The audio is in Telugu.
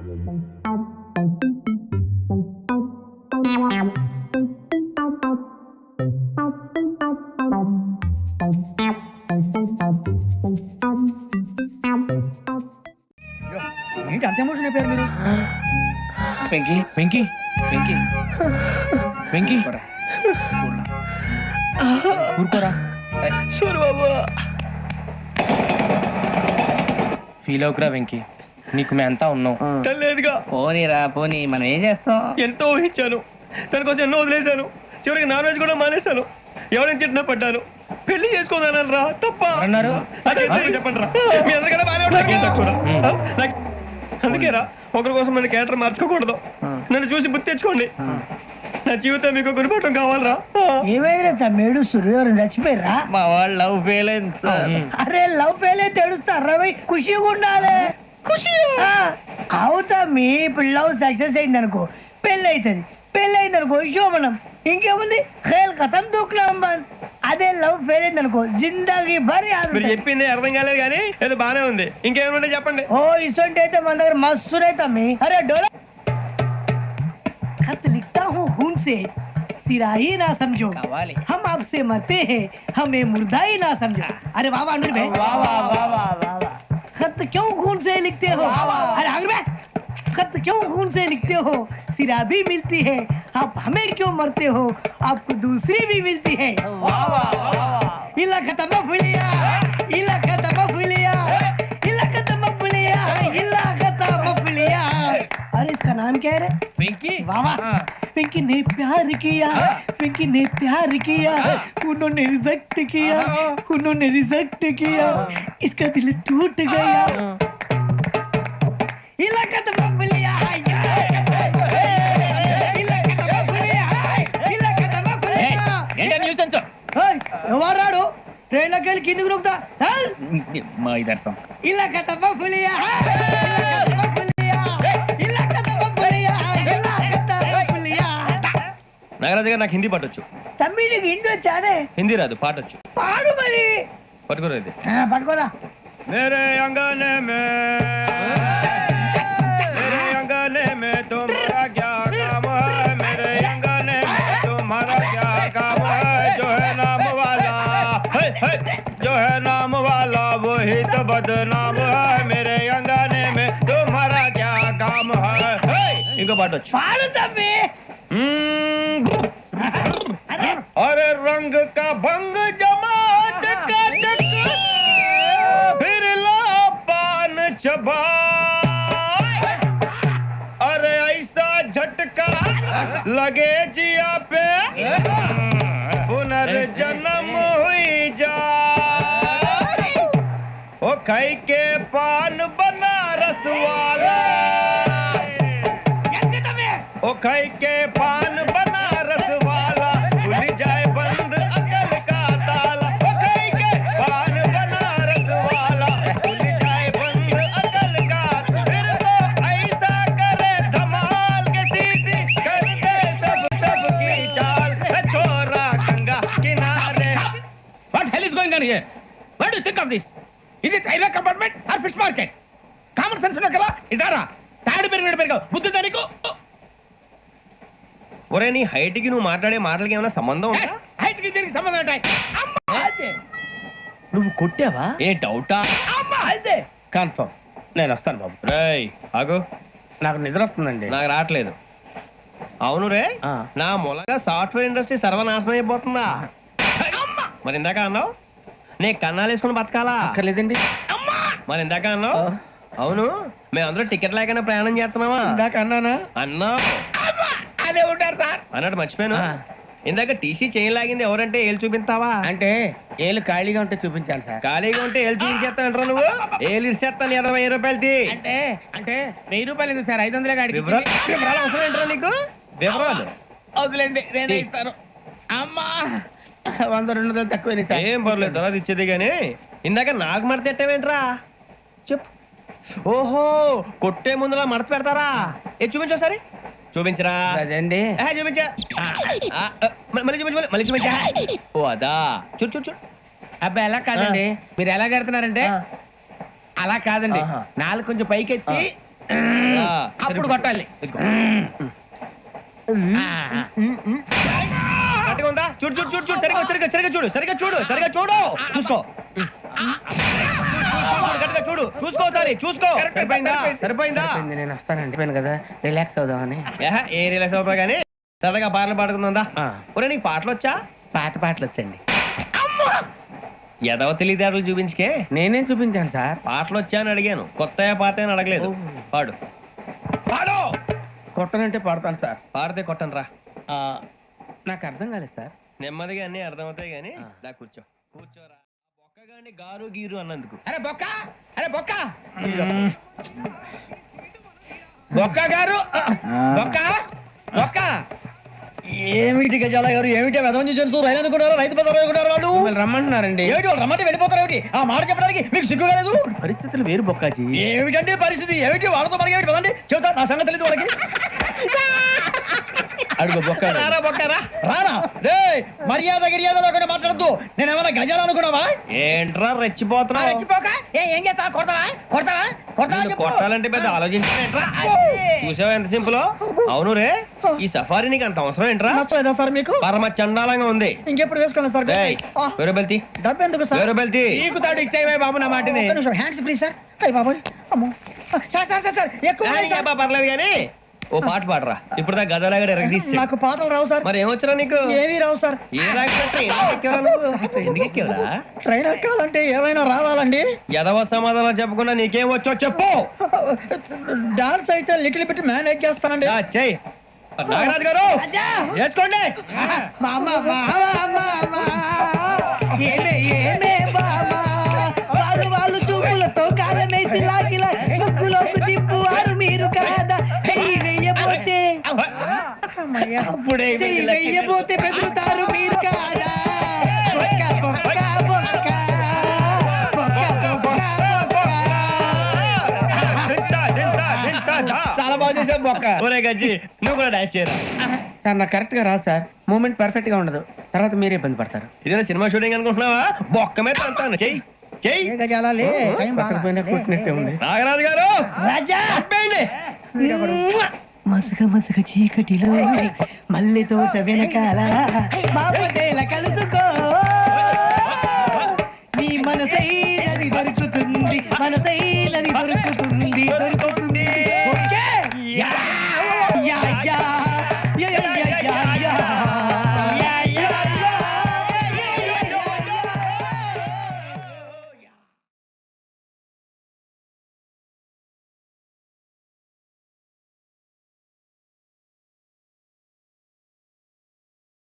ఏంటి అంత ఎమోషన్ అయిపోయారు మీరు? వెంకీ వెంకీ వెంకీ వెంకీ ఊరుకోరా. సూరి బాబు ఫీల్ అవుకురా వెంకీ, నీకు మేము అంతా ఉన్నాం. తెలియదుగా. పోనీరా పోనీ, మనం ఏం చేస్తాం? ఎంతో ఊహించాను, దానికోసం ఎన్నో వదిలేశాను. చివరికి నాన్ వెజ్ కూడా మానేశాను. ఎవరైనా తిట్టినా పడ్డాను. పెళ్లి చేసుకోదానని రా తప్ప అన్నారు. అదే చెప్పండి రా, మీ అందరికన్నా బాగానే ఉంటారు. అందుకే రా, ఒకరి కోసం మన క్యారెక్టర్ మార్చుకోకూడదు. నన్ను చూసి గుర్తు తెచ్చుకోండి. నా జీవితం మీకు గురిపటం కావాలరా. ఏమైనా తమ్మేడు సూర్యవరం చచ్చిపోయిరా? మా వాళ్ళు లవ్ ఫెయిల్ అయింది సార్. అరే లవ్ ఫెయిల్ అయితే ఏడుస్తారా? ఖుషిగా ఉండాలి. ఖుషి అవుతా. మీ ఇప్పుడు లవ్ సక్సెస్ అయింది అనుకో, పెళ్ళి అవుతుంది. పెళ్ళి అయింది అనుకో శోభనం. ఇంకేముంది, ఖేల్ ఖతం దూకునాం. అదే లవ్ ఫెయిల్ అయింది అనుకో జిందాగీ భారీ. మీరు చెప్పింది అర్థం కాలేదు కానీ ఏదో బానే ఉంది. ఇంకేమైనా చెప్పండి. ఓ ఇసొంటి అయితే మన దగ్గర మస్తు తమ్మి. అరే డోలా खत लिखता हूँ खून से, सिरा ही ना समझो, हम आपसे मरते हैं, हमें मुर्दा ही ना समझो. अरे वाह वाह अनुर भाई, वाह वाह वाह वाह वाह. खत क्यों खून से लिखते हो? अरे अनुर भाई, खत क्यों खून से लिखते हो? सिरा भी मिलती है, आप हमें क्यों मरते हो? आपको दूसरी भी मिलती है. वाह वाह वाह. इला खत्म फुलिया, इला खत्म फुलिया, इला खत्म फुलिया, इला खत्म फुलिया. अरे इसका नाम क्या है रे? వెంకీ वाह पिंकी ने प्यार किया, पिंकी ने प्यार किया, उन्होंने रिजेक्ट किया, उन्होंने रिजेक्ट किया, इसका दिल टूट गया. इलाका तो बबलिया है, इलाका तो बबलिया है, इलाका तो बबलिया. ఏంటి న్యూసెన్స్? ओए ఎవరాడు ట్రైన్ లోకి వెళ్ళి కిందికి నొక్కుతా. మా ఇదర్సం ఇలాకా तो बबलिया है, इलाका तो बबलिया, इलाका तो बबलिया, इलाका तो बबलिया. నాగరాజు గారు నాకు హిందీ పాటొచ్చు. తమ్మి నీకు హిందీ వచ్చానే? హిందీ రాదు, పాటొచ్చు. పాడు మరి. పట్టుకోరా ఇది. పట్టుకోరా. मेरे अंगने में, मेरे अंगने में तुम्हारा क्या काम है? मेरे अंगने में तुम्हारा क्या काम है? जो है नाम वाला, जो है नाम वाला वही तो बदनाम है. मेरे अंगने में तुम्हारा क्या काम है? इनको पाटो. పాడు తమ్మి. अरे रंग का भंग जमा चकाचक, फिर ला पान चबा. अरे ऐसा झटका लगे जिया पे, पुनर्जन्म हुई जा. ओ खाई के पान बनारस वाला, ओ खाई के पान बनारस वाला, खुल जाए बंद अकल का ताला. ओ खाई के पान बनारस वाला, खुल जाए बंद अकल का. फिर तो ऐसा करे धमाल के सीधी कर दे सब सब की चाल. छोरा गंगा किनारे. What hell is going on here? What do you think of this? Is it railway compartment or fish market? Common sense ఉన్న కదా ఇటారా. తాడు పెరిగావు బుద్ధి దానికి. ఒరే నీ హైట్ కి నువ్వు మాట్లాడే మాటలకి ఏమైనా సంబంధం ఉందా? హైట్ కి దీనికి సంబంధం ఉంటాయి. నువ్వు కొట్టావా? ఏ డౌటా? అయితే కన్ఫర్మ్ నేను వస్తాను బాబు. రేయ్ ఆగు, నాకు నిద్ర వస్తుందండి. నాకు రావట్లేదు. అవును రే, ఆ. నా మూలంగా సాఫ్ట్వేర్ ఇండస్ట్రీ సర్వనాశనం అయిపోతుందా? మరి ఇందాక అన్నావు నే కన్నాలు వేసుకుని బతకాలా? అక్కర్లేదండి. మరి ఇందాక అన్నావు అవును మేమందరూ టికెట్ లేకుండా ప్రయాణం చేస్తున్నావా? ఇందాక అన్నానా? అన్నావు. అదే ఉంటారు సార్ అన్నట్టు మర్చిపోయాను. ఆ. ఇందాక టీసీ చేయి లాగింది ఎవరంటే ఏళ్ళు చూపిస్తావా? అంటే ఏళ్ళు ఖాళీగా ఉంటే చూపించాలి సార్. ఖాళీగా ఉంటే ఏళ్ళు చూపించేస్తానంటారా నువ్వు? ఏళ్ళు ఇచ్చేస్తాను 20 రూపాయలది. అంటే అంటే 1000 రూపాయలు ఎందుకు సార్? 500 గాడికి వివరాలు అవసరం ఏంటరా నీకు? వివరాలు వదిలేండి, నేనే ఇస్తాను. అమ్మా 100-200 తక్కువ సార్. ఏం పర్లేదు, తర్వాత ఇచ్చేది కానీ ఇందాక నాకు మడత ఎట్టవేంట్రా చెప్పు. ఓహో కొట్టే ముందులా మడత పెడతారా? ఏ చూపించు ఒకసారి. చూపించరా? అదండి. చూపించా. మళ్ళీ చూపించు, మళ్ళీ చూపించా. ఓ అదా, చూడు చూడు చూడు. అబ్బాయి ఎలా కాదండి, మీరు ఎలా కడుతున్నారంటే అలా కాదండి. నాలుగు కొంచెం పైకెత్తి అప్పుడు కొట్టాలి. గట్టిగా ఉందా? చూడు చూడు చూడు చూడు సరిగా సరిగా సరిగా చూడు సరిగా చూడు సరిగా చూడు చూసుకో గట్టిగా చూడు చూసుకో సారి చూసుకో. సరిపోయిందా? సరిపోయిందా? నేను వస్తానండి కదా రిలాక్స్ అవుదామని. ఏ రిలాక్స్ అవుతావు కానీ సరదాగా పాటలు పాడుకుందా? ఒరే నీకు పాటలు వచ్చా? పాత పాటలు వచ్చండి. ఎదవ తెలివితేటలు చూపించుకే. నేనేం చూపించాను సార్? పాటలు వచ్చా అని అడిగాను, కొత్త పాత అని అడగలేదు. పాడు పాడు. కొట్టనంటే పడతాను సార్. పాడితే కొట్టను రా. నాకు అర్థం కాలేదు సార్. నెమ్మదిగా అన్ని అర్థమవుతాయి కానీ నా కూర్చో కూర్చోరా. బొక్కగాని గారు గీరు అన్నందుకు. అరే బొక్క, అరే బొక్క, బొక్క గారు, బొక్క బొక్క. ఏమిటి గజాల గారు, ఏమిటి వెదవం చూసారు? రైలు అనుకున్నారు, రైతు బజార్ అనుకున్నారు. వాళ్ళు మిమ్మల్ని రమ్మంటున్నారండి. ఏమిటి వాళ్ళు రమ్మంటే వెళ్ళిపోతారు? ఏమిటి ఆ మాట చెప్పడానికి మీకు సిగ్గు కాలేదు? పరిస్థితులు వేరు బొక్కాజీ. ఏమిటంటే పరిస్థితి? ఏమిటి వాళ్ళతో మనకి ఏమిటి పదండి చెబుతా, నా సంగతి తెలియదు వాళ్ళకి. అడుగు బొక్క. రారా బొక్కరా. రానా రే, మర్యాద గిర్యాద లేకుండా మాట్లాడద్దు. నేను ఏమైనా గజాలు అనుకున్నావా? ఏంట్రా రెచ్చిపోతున్నావు? రెచ్చిపోక ఏం చేస్తావా? కొడతావా కొడతావా కొడతావా నిన్ను చెప్పు. కొట్టాలంటే పెద్ద ఆలోచించా. చూసావా ఎంత సింపుల్? అవును రే, ఈ సఫారీ నీకు అంత అవసరం ఏంట్రా? నచ్చలేదా సార్ మీకు? పరమ చండాలంగా ఉంది. ఇంకెప్పుడు వేసుకోండి సార్. ఏయ్, వేరే బెల్తి డబ్బు ఎందుకు సార్? వేరే బెల్తి. నీకు తాడు ఇచ్చేవే బాబు నా మాటని. ఒక్క నిమిషం, హ్యాండ్స్ ఫ్రీ సార్. అయ్య బాబోయ్, అమ్మో. సార్ సార్ సార్ సార్ ఎక్కువ ఉన్నాయి సార్. పర్లేదు కానీ ఓ పాట పాడరా. ఇప్పుడు దా గదలాగడ ఎరగదీసి. నాకు పాటలు రావు సార్. మరి ఏమొచ్చరా నీకు? ఏమీ రావు సార్. ఏ రాకపోతే ఎందుకు ఎక్కేవరా? ట్రైన్ ఎక్కాలంటే ఏమైనా రావాలండి. ఎదవ సమాధానం చెప్పకుండా నీకేం వచ్చో చెప్పు. డాన్స్ అయితే లిటిల్ బిట్ మేనేజ్ చేస్తానండి. చెయ్యి నాగరాజు గారు వేసుకోండి. మామ మామ మామ ఏమే ఏమే మామ వాళ్ళు వాళ్ళు చూపులతో కారమేసి లాగిలా ముక్కులోకి తిప్పువారు మీరు కాదా? చెయ్యి వెయ్యబోతే చెయ్యి వెయ్యబోతే బెదురుతారు మీరు కాదా? బొక్క బొక్క బొక్క బొక్క బొక్క బొక్క. చాలా బాగా చేసావు బొక్క. ఒరే గజ్జి నువ్వు కూడా డాన్స్ చేయరా. సార్ నాకు కరెక్ట్ గా రాదు సార్. మూమెంట్ పర్ఫెక్ట్ గా ఉండదు. తర్వాత మీరే ఇబ్బంది పడతారు. ఇదేనా సినిమా షూటింగ్ అనుకుంటున్నావా? బొక్క మీద అంతాను. చెయ్యి చెయ్యి. ఏ గజాలా లే, టైం బాగా. పక్కన కొట్టినట్టే ఉంది. నాగరాజు గారు రాజా చెప్పండి. మసక మసక చీకటిలో మల్లె తోట వెనకాల మాపదేల కలుసుకో నీ మనసైనది దొరుకుతుంది, మనసైనది దొరుకుతుంది దొరుకుతుంది. ఓకే